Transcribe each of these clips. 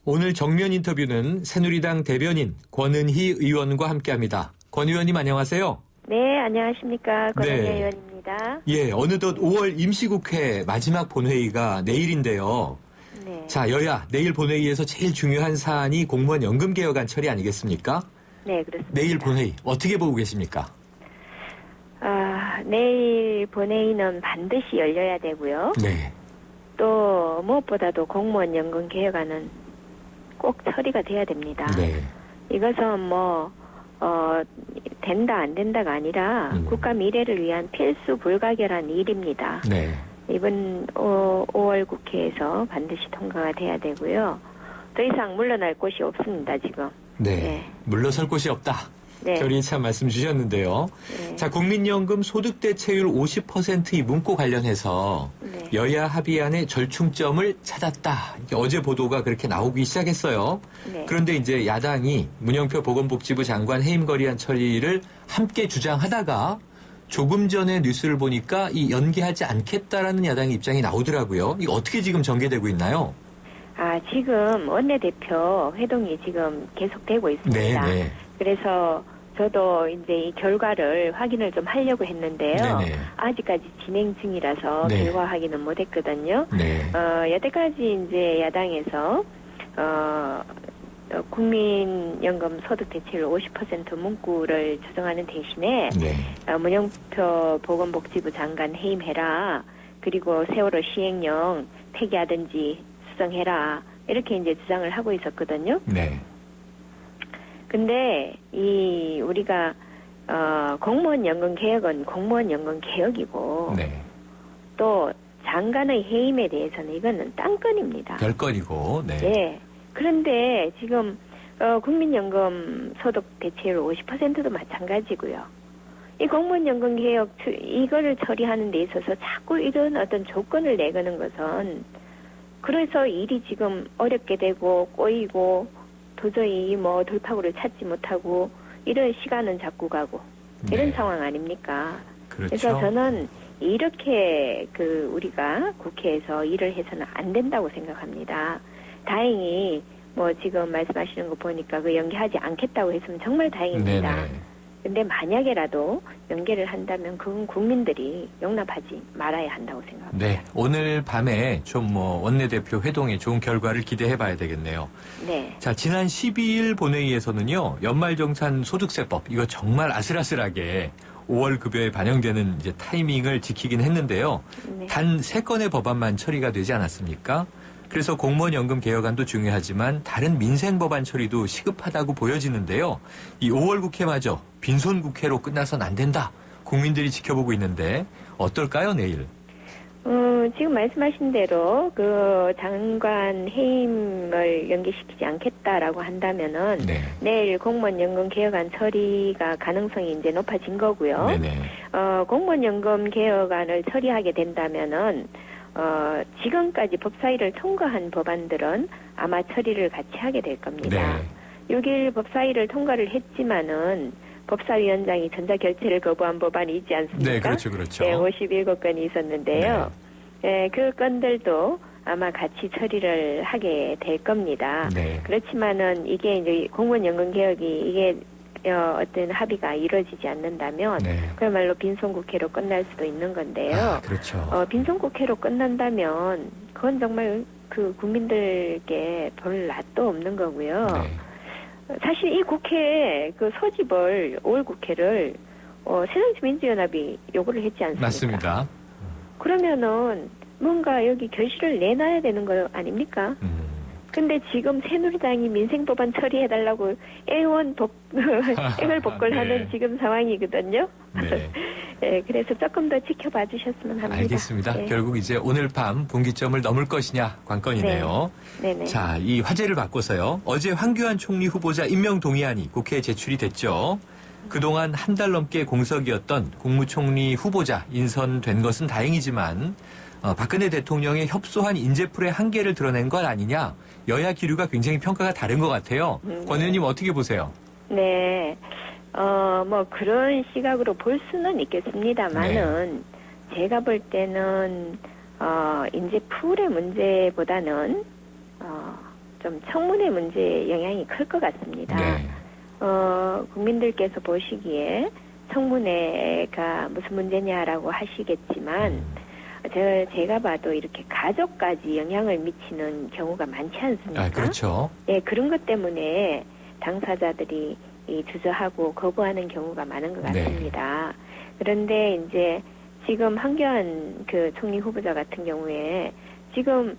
오늘 정면 인터뷰는 새누리당 대변인 권은희 의원과 함께합니다. 권 의원님 안녕하세요. 네, 안녕하십니까. 권은희 네. 의원입니다. 예, 어느덧 5월 임시국회 마지막 본회의가 내일인데요. 네. 자, 여야 내일 본회의에서 제일 중요한 사안이 공무원 연금 개혁안 처리 아니겠습니까? 네, 그렇습니다. 내일 본회의 어떻게 보고 계십니까? 내일 본회의는 반드시 열려야 되고요. 네. 또 무엇보다도 공무원 연금 개혁안은 꼭 처리가 돼야 됩니다. 네. 이것은 된다 안 된다가 아니라 국가 미래를 위한 필수 불가결한 일입니다. 네. 이번 5월 국회에서 반드시 통과가 돼야 되고요. 더 이상 물러날 곳이 없습니다, 지금. 네. 네. 물러설 곳이 없다. 네. 결의참 말씀 주셨는데요. 네. 자, 국민연금 소득대체율 50%이 문구 관련해서 네. 여야 합의안의 절충점을 찾았다. 이게 어제 보도가 그렇게 나오기 시작했어요. 네. 그런데 이제 야당이 문영표 보건복지부 장관 해임 거리안 처리를 함께 주장하다가 조금 전에 뉴스를 보니까 이 연기하지 않겠다라는 야당의 입장이 나오더라고요. 이거 어떻게 지금 전개되고 있나요? 지금 원내대표 회동이 지금 계속되고 있습니다. 네. 그래서 저도 이제 이 결과를 확인을 좀 하려고 했는데요. 네네. 아직까지 진행 중이라서 네. 결과 확인은 못했거든요. 네. 여태까지 이제 야당에서 국민연금 소득 대체율 50% 문구를 조정하는 대신에 네. 문영표 보건복지부 장관 해임해라. 그리고 세월호 시행령 폐기하든지 수정해라. 이렇게 이제 주장을 하고 있었거든요. 네. 근데 우리가 공무원 연금 개혁은 공무원 연금 개혁이고 네. 또 장관의 해임에 대해서는 이거는 딴건입니다. 별건이고. 네. 예. 그런데 지금 국민연금 소득 대체율 50%도 마찬가지고요. 이 공무원 연금 개혁 이거를 처리하는 데 있어서 자꾸 이런 어떤 조건을 내거는 것은 그래서 일이 지금 어렵게 되고 꼬이고 도저히 돌파구를 찾지 못하고 이런 시간은 자꾸 가고 이런 네. 상황 아닙니까? 그렇죠. 그래서 저는 이렇게 우리가 국회에서 일을 해서는 안 된다고 생각합니다. 다행히 지금 말씀하시는 거 보니까 연기하지 않겠다고 했으면 정말 다행입니다. 네네. 근데 만약에라도 연계를 한다면 그건 국민들이 용납하지 말아야 한다고 생각합니다. 네. 오늘 밤에 좀 원내대표 회동에 좋은 결과를 기대해 봐야 되겠네요. 네. 자, 지난 12일 본회의에서는요, 연말정산 소득세법, 이거 정말 아슬아슬하게 5월 급여에 반영되는 이제 타이밍을 지키긴 했는데요. 네. 단 3건의 법안만 처리가 되지 않았습니까? 그래서 공무원 연금 개혁안도 중요하지만 다른 민생 법안 처리도 시급하다고 보여지는데요. 이 5월 국회마저 빈손 국회로 끝나선 안 된다. 국민들이 지켜보고 있는데 어떨까요, 내일? 지금 말씀하신 대로 장관 해임을 연기시키지 않겠다라고 한다면은 네. 내일 공무원 연금 개혁안 처리가 가능성이 이제 높아진 거고요. 네네. 공무원 연금 개혁안을 처리하게 된다면은 지금까지 법사위를 통과한 법안들은 아마 처리를 같이 하게 될 겁니다. 네. 6일 법사위를 통과를 했지만은 법사위원장이 전자결체를 거부한 법안이 있지 않습니까? 네, 그렇죠, 그렇죠. 네, 57건이 있었는데요. 네, 그 건들도 아마 같이 처리를 하게 될 겁니다. 네. 그렇지만은 이게 이제 공무원 연금 개혁이 이게 어떤 합의가 이루어지지 않는다면 네. 그야말로 빈손국회로 끝날 수도 있는 건데요. 그렇죠. 빈손국회로 끝난다면 그건 정말 국민들께 별 낯도 없는 거고요. 네. 사실 이 국회 소집을 5월 국회를 새정치민주연합이 요구를 했지 않습니까? 맞습니다. 그러면은 뭔가 여기 결실을 내놔야 되는 거 아닙니까? 근데 지금 새누리당이 민생법안 처리해달라고 애걸복걸하는 네. 지금 상황이거든요. 네. 네, 그래서 조금 더 지켜봐 주셨으면 합니다. 알겠습니다. 네. 결국 이제 오늘 밤 분기점을 넘을 것이냐 관건이네요. 네네. 자, 이 화제를 바꿔서요. 어제 황교안 총리 후보자 임명 동의안이 국회에 제출이 됐죠. 그동안 한 달 넘게 공석이었던 국무총리 후보자 인선된 것은 다행이지만 박근혜 대통령의 협소한 인재풀의 한계를 드러낸 것 아니냐. 여야 기류가 굉장히 평가가 다른 것 같아요. 권 의원님 어떻게 보세요? 네. 그런 시각으로 볼 수는 있겠습니다만은, 제가 볼 때는, 인재풀의 문제보다는, 좀 청문회 문제에 영향이 클 것 같습니다. 네. 국민들께서 보시기에 청문회가 무슨 문제냐라고 하시겠지만 제가 봐도 이렇게 가족까지 영향을 미치는 경우가 많지 않습니까? 아, 그렇죠. 네, 그런 것 때문에 당사자들이 주저하고 거부하는 경우가 많은 것 네. 같습니다. 그런데 이제 지금 황교안 그 총리 후보자 같은 경우에 지금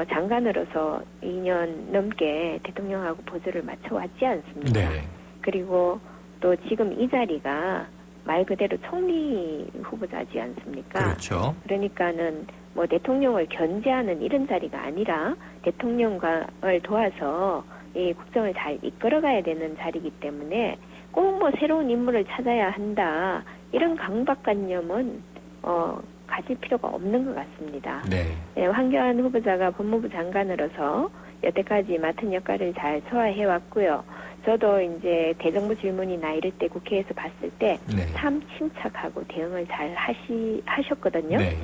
장관으로서 2년 넘게 대통령하고 보조를 맞춰왔지 않습니까? 네. 그리고 또 지금 이 자리가 말 그대로 총리 후보자지 않습니까? 그렇죠. 그러니까는 뭐 대통령을 견제하는 이런 자리가 아니라 대통령을 도와서 이 국정을 잘 이끌어가야 되는 자리이기 때문에 꼭 뭐 새로운 인물을 찾아야 한다 이런 강박관념은 가질 필요가 없는 것 같습니다. 네. 네, 황교안 후보자가 법무부 장관으로서 여태까지 맡은 역할을 잘 소화해 왔고요. 저도 이제 대정부 질문이나 이럴 때 국회에서 봤을 때 참 네. 침착하고 대응을 잘 하셨거든요. 네.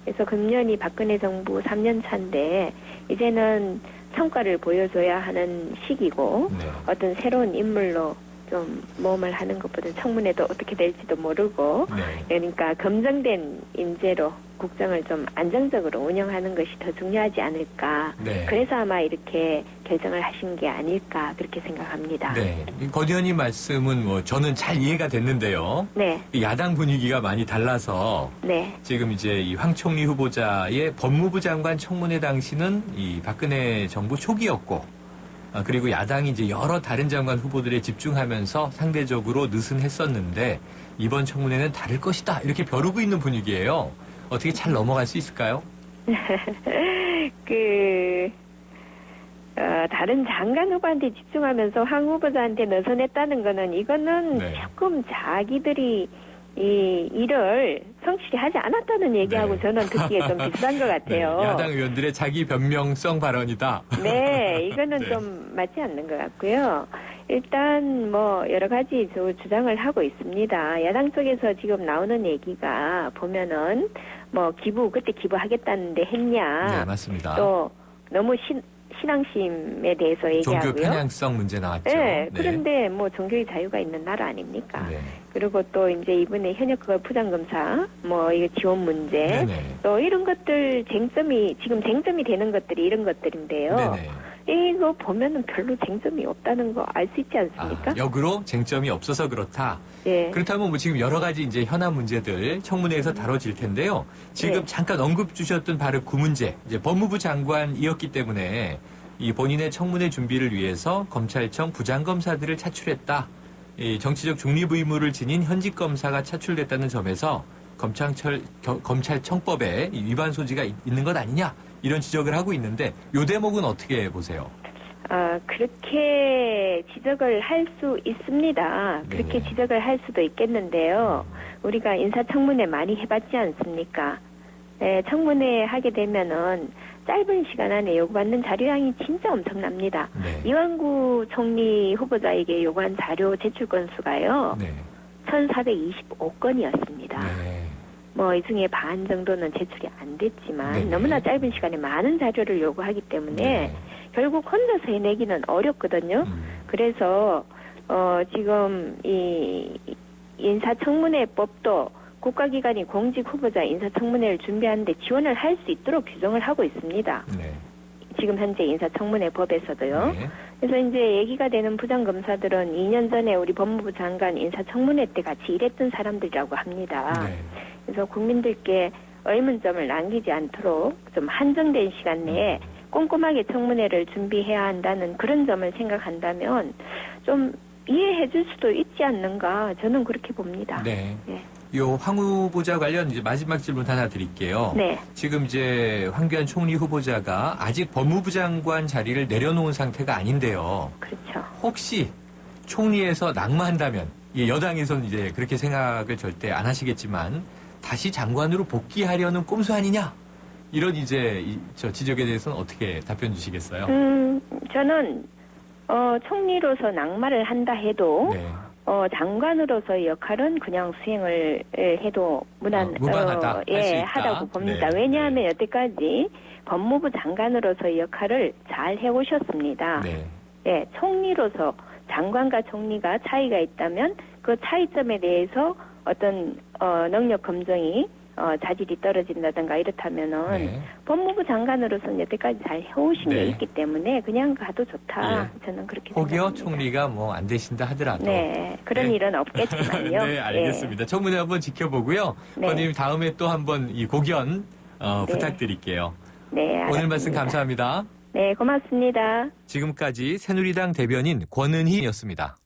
그래서 금년이 박근혜 정부 3년 차인데 이제는 성과를 보여줘야 하는 시기고 네. 어떤 새로운 인물로 좀 모험을 하는 것보다 청문회도 어떻게 될지도 모르고 네. 그러니까 검증된 인재로 국정을 좀 안정적으로 운영하는 것이 더 중요하지 않을까. 네. 그래서 아마 이렇게 결정을 하신 게 아닐까 그렇게 생각합니다. 네. 권 의원님 말씀은 뭐 저는 잘 이해가 됐는데요. 네, 야당 분위기가 많이 달라서 네, 지금 이제 이 황 총리 후보자의 법무부 장관 청문회 당시는 이 박근혜 정부 초기였고 그리고 야당이 이제 여러 다른 장관 후보들에 집중하면서 상대적으로 느슨했었는데 이번 청문회는 다를 것이다 이렇게 벼르고 있는 분위기예요. 어떻게 잘 넘어갈 수 있을까요? 다른 장관 후보한테 집중하면서 황 후보자한테 느슨했다는 거는 이거는 네. 조금 자기들이 이 일을 성실히 하지 않았다는 얘기하고 네. 저는 듣기에 좀 비슷한 것 같아요. 네, 야당 의원들의 자기 변명성 발언이다. 네, 이거는 네. 좀 맞지 않는 것 같고요. 일단 뭐 여러 가지 주장을 하고 있습니다. 야당 쪽에서 지금 나오는 얘기가 보면은 뭐 그때 기부하겠다는데 했냐. 네, 맞습니다. 또 너무 신앙심에 대해서 얘기하고요. 종교 편향성 문제 나왔죠. 네, 그런데 뭐 종교의 자유가 있는 나라 아닙니까? 네. 그리고 또 이제 이번에 현역 부장검사 뭐 이거 지원 문제 네네. 또 이런 것들 지금 쟁점이 되는 것들이 이런 것들인데요. 네네. 이거 보면은 별로 쟁점이 없다는 거 알 수 있지 않습니까? 역으로 쟁점이 없어서 그렇다. 예. 그렇다면 뭐 지금 여러 가지 이제 현안 문제들 청문회에서 다뤄질 텐데요. 지금 네. 잠깐 언급 주셨던 바로 그 문제, 이제 법무부 장관이었기 때문에 이 본인의 청문회 준비를 위해서 검찰청 부장검사들을 차출했다. 이 정치적 중립 의무를 지닌 현직 검사가 차출됐다는 점에서 검찰청법에 위반 소지가 있는 것 아니냐 이런 지적을 하고 있는데 이 대목은 어떻게 보세요? 그렇게 지적을 할 수 있습니다. 그렇게 네네. 지적을 할 수도 있겠는데요. 우리가 인사청문회 많이 해봤지 않습니까? 네, 청문회 하게 되면은 짧은 시간 안에 요구받는 자료량이 진짜 엄청납니다. 네. 이완구 총리 후보자에게 요구한 자료 제출 건수가요. 네. 1425건이었습니다. 네. 뭐 이 중에 반 정도는 제출이 안 됐지만 네네. 너무나 짧은 시간에 많은 자료를 요구하기 때문에 네. 결국 혼자서 해내기는 어렵거든요. 그래서 지금 이 인사청문회법도 국가기관이 공직 후보자 인사청문회를 준비하는데 지원을 할 수 있도록 규정을 하고 있습니다. 네. 지금 현재 인사청문회법에서도요. 네. 그래서 이제 얘기가 되는 부장검사들은 2년 전에 우리 법무부 장관 인사청문회 때 같이 일했던 사람들이라고 합니다. 네. 그래서 국민들께 의문점을 남기지 않도록 좀 한정된 시간 내에 꼼꼼하게 청문회를 준비해야 한다는 그런 점을 생각한다면 좀 이해해 줄 수도 있지 않는가 저는 그렇게 봅니다. 네. 네. 요 황 후보자 관련 이제 마지막 질문 하나 드릴게요. 네. 지금 이제 황교안 총리 후보자가 아직 법무부 장관 자리를 내려놓은 상태가 아닌데요. 그렇죠. 혹시 총리에서 낙마한다면 여당에서는 이제 그렇게 생각을 절대 안 하시겠지만 다시 장관으로 복귀하려는 꼼수 아니냐? 이런 이제 저 지적에 대해서는 어떻게 답변 주시겠어요? 저는 총리로서 낙마를 한다 해도 네. 장관으로서의 역할은 그냥 수행을 해도 무방하다. 할수 있다. 하다고 봅니다. 네. 왜냐하면 여태까지 법무부 장관으로서의 역할을 잘 해오셨습니다. 네. 예, 총리로서 장관과 총리가 차이가 있다면 그 차이점에 대해서 어떤 능력 검증이 자질이 떨어진다든가 이렇다면은 네. 법무부 장관으로서는 여태까지 잘 해오신 네. 게 있기 때문에 그냥 가도 좋다. 저는 그렇게 혹여 생각합니다. 총리가 뭐 안 되신다 하더라도. 네, 그런 네. 일은 없겠지만요. 네, 알겠습니다. 청문회 한번 지켜보고요. 네. 의원님 다음에 또 한번 이 고견 네. 부탁드릴게요. 네, 오늘 말씀 알았습니다. 감사합니다. 네, 고맙습니다. 지금까지 새누리당 대변인 권은희였습니다.